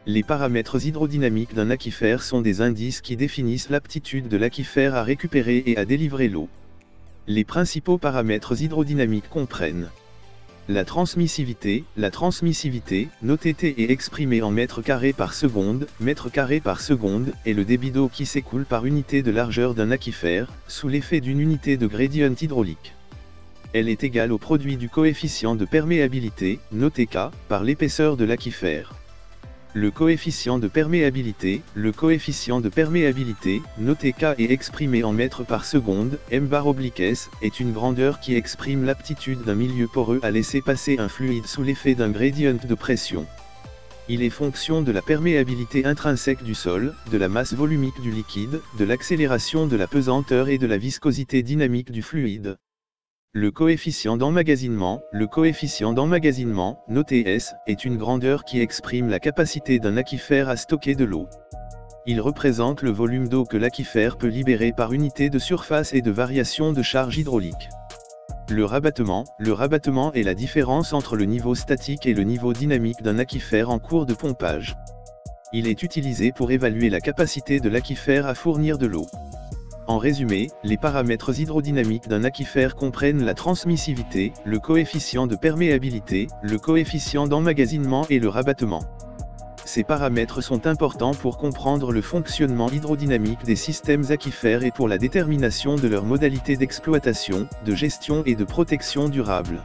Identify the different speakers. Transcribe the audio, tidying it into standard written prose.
Speaker 1: Les paramètres hydrodynamiques d'un aquifère sont des indices qui définissent l'aptitude de l'aquifère à récupérer et à délivrer l'eau. Les principaux paramètres hydrodynamiques comprennent la transmissivité, notée T est exprimée en mètres carrés par seconde, et le débit d'eau qui s'écoule par unité de largeur d'un aquifère, sous l'effet d'une unité de gradient hydraulique. Elle est égale au produit du coefficient de perméabilité, noté K, par l'épaisseur de l'aquifère. Le coefficient de perméabilité, noté K est exprimé en mètres par seconde, m/s, est une grandeur qui exprime l'aptitude d'un milieu poreux à laisser passer un fluide sous l'effet d'un gradient de pression. Il est fonction de la perméabilité intrinsèque du sol, de la masse volumique du liquide, de l'accélération de la pesanteur et de la viscosité dynamique du fluide. Le coefficient d'emmagasinement, noté S, est une grandeur qui exprime la capacité d'un aquifère à stocker de l'eau. Il représente le volume d'eau que l'aquifère peut libérer par unité de surface et de variation de charge hydraulique. Le rabattement est la différence entre le niveau statique et le niveau dynamique d'un aquifère en cours de pompage. Il est utilisé pour évaluer la capacité de l'aquifère à fournir de l'eau. En résumé, les paramètres hydrodynamiques d'un aquifère comprennent la transmissivité, le coefficient de perméabilité, le coefficient d'emmagasinement et le rabattement. Ces paramètres sont importants pour comprendre le fonctionnement hydrodynamique des systèmes aquifères et pour la détermination de leurs modalités d'exploitation, de gestion et de protection durable.